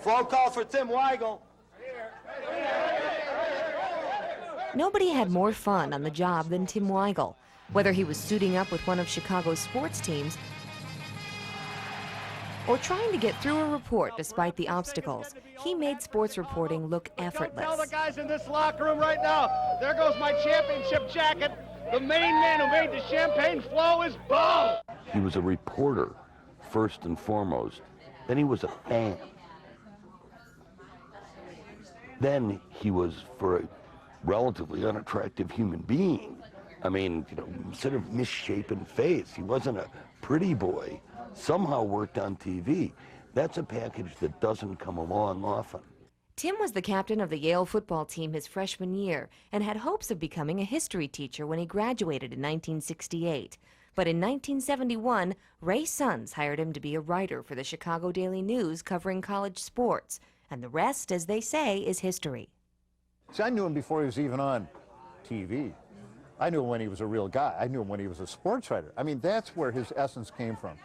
Flow call for Tim Weigel. Nobody had more fun on the job than Tim Weigel. Whether he was suiting up with one of Chicago's sports teams or trying to get through a report despite the obstacles, he made sports reporting look effortless. Tell the guys in this locker room right now, there goes my championship jacket. The main man who made the champagne flow is Bo. He was a reporter, first and foremost. Then he was a fan. Then he was, for a relatively unattractive human being, I mean, you know, instead of misshapen face, he wasn't a pretty boy, somehow worked on TV. That's a package that doesn't come along often. Tim was the captain of the Yale football team his freshman year and had hopes of becoming a history teacher when he graduated in 1968. But in 1971, Ray Sons hired him to be a writer for the Chicago Daily News covering college sports. And the rest, as they say, is history. See, I knew him before he was even on TV. I knew him when he was a real guy. I knew him when he was a sports writer. I mean, that's where his essence came from,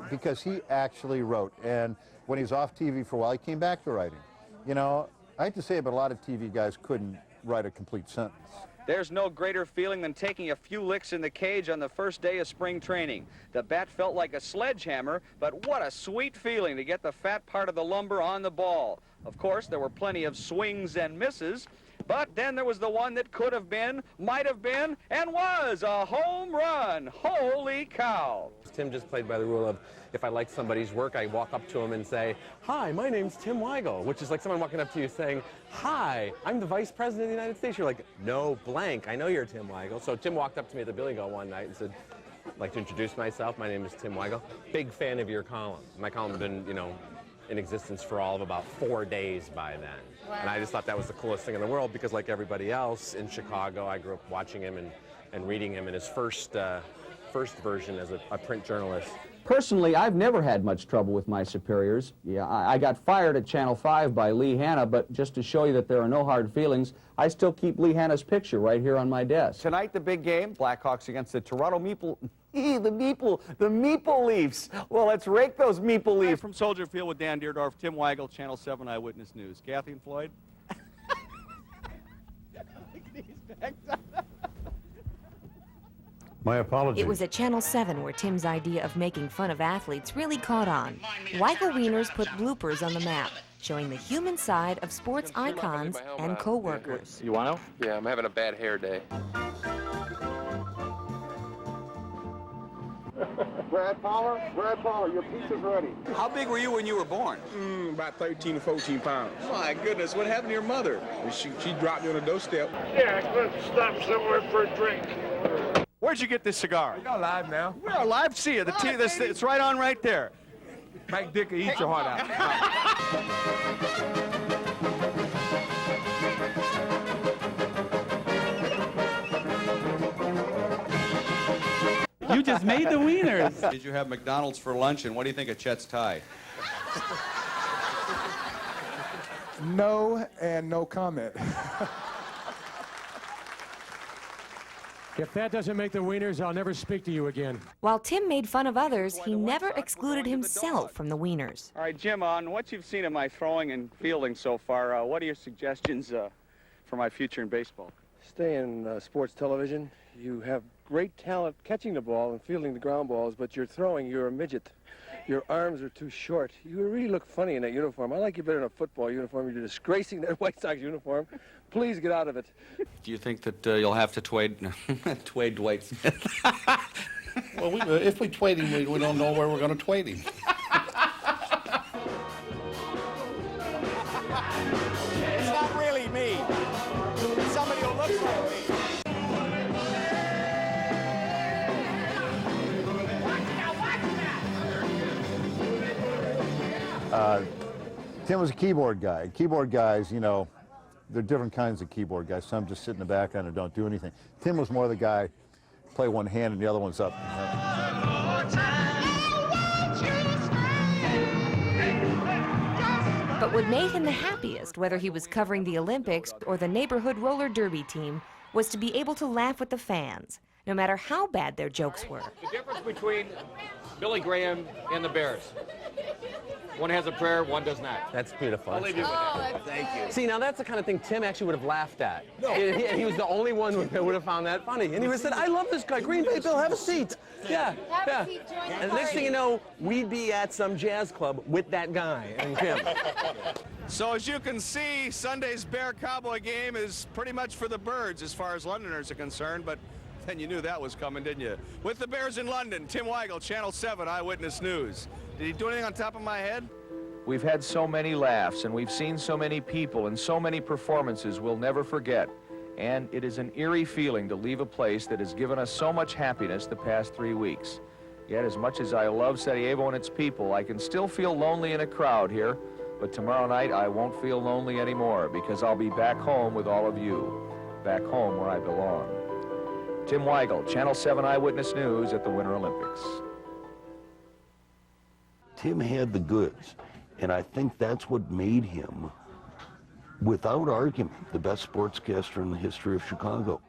because he actually wrote. And when he was off TV for a while, he came back to writing. You know, I hate to say it, but a lot of TV guys couldn't write a complete sentence. There's no greater feeling than taking a few licks in the cage on the first day of spring training. The bat felt like a sledgehammer, but what a sweet feeling to get the fat part of the lumber on the ball. Of course, there were plenty of swings and misses, but then there was the one that could have been, might have been, and was a home run. Holy cow. Tim just played by the rule of, if I like somebody's work, I walk up to him and say, "Hi, my name's Tim Weigel," which is like someone walking up to you saying, "Hi, I'm the Vice President of the United States." You're like, "No, blank, I know you're Tim Weigel." So Tim walked up to me at the Billy Goat one night and said, "I'd like to introduce myself. My name is Tim Weigel. Big fan of your column." My column had been, you know, in existence for all of about 4 days by then. Wow. And I just thought that was the coolest thing in the world because, like everybody else in Chicago, I grew up watching him and reading him in his first version as a print journalist. Personally, I've never had much trouble with my superiors. Yeah, I got fired at Channel 5 by Lee Hanna, but just to show you that there are no hard feelings, I still keep Lee Hanna's picture right here on my desk. Tonight, the big game, Blackhawks against the Toronto Maple... the Maple Leafs. Well, let's rake those Maple Leafs. From Soldier Field with Dan Deerdorf, Tim Weigel, Channel 7 Eyewitness News. Kathy and Floyd. My apologies. It was at Channel 7 where Tim's idea of making fun of athletes really caught on. Weigel Wieners put bloopers on the map, showing the human side of sports icons and co-workers. You want to? Yeah, I'm having a bad hair day. Brad Power, your pizza's ready. How big were you when you were born? About 13 to 14 pounds. My goodness, what happened to your mother? She dropped me on the doorstep. Yeah, let's stop somewhere for a drink. Where'd you get this cigar? We're live now. We're live. See you. It's right on right there. Mike Dicker, eat your heart out. You just made the wieners. Did you have McDonald's for lunch, and what do you think of Chet's tie? No, and no comment. If that doesn't make the wieners, I'll never speak to you again. While Tim made fun of others, he never excluded himself from the wieners. All right, Jim, on what you've seen of my throwing and fielding so far, what are your suggestions for my future in baseball? Stay in sports television. You have great talent catching the ball and fielding the ground balls, but you're throwing, you're a midget. Your arms are too short. You really look funny in that uniform. I like you better in a football uniform. You're disgracing that White Sox uniform. Please get out of it. Do you think that you'll have to trade Dwight Smith? Well, if we trade him, we don't know where we're going to trade him. It's not really me. It's somebody who looks like me. Tim was a keyboard guy. Keyboard guys, you know, there are different kinds of keyboard guys. Some just sit in the background and don't do anything. Tim was more the guy, play one hand and the other one's up. But what made him the happiest, whether he was covering the Olympics or the neighborhood roller derby team, was to be able to laugh with the fans, no matter how bad their jokes were. The difference between Billy Graham and the Bears. One has a prayer, one does not. That's beautiful. I'll leave you with that. Thank you. See, now that's the kind of thing Tim actually would have laughed at. No. He was the only one who would have found that funny. And he would have said, I love this guy. Green Bay Bill, have a seat. Yeah. Have a seat, join the And next party. thing you know, we'd be at some jazz club with that guy and Tim. So as you can see, Sunday's Bear Cowboy game is pretty much for the birds as far as Londoners are concerned, but then you knew that was coming, didn't you? With the Bears in London, Tim Weigel, Channel 7 Eyewitness News. Did he do anything on top of my head? We've had so many laughs, and we've seen so many people and so many performances we'll never forget. And it is an eerie feeling to leave a place that has given us so much happiness the past 3 weeks. Yet, as much as I love Sarajevo and its people, I can still feel lonely in a crowd here. But tomorrow night, I won't feel lonely anymore because I'll be back home with all of you. Back home where I belong. Tim Weigel, Channel 7 Eyewitness News at the Winter Olympics. Tim had the goods, and I think that's what made him, without argument, the best sportscaster in the history of Chicago.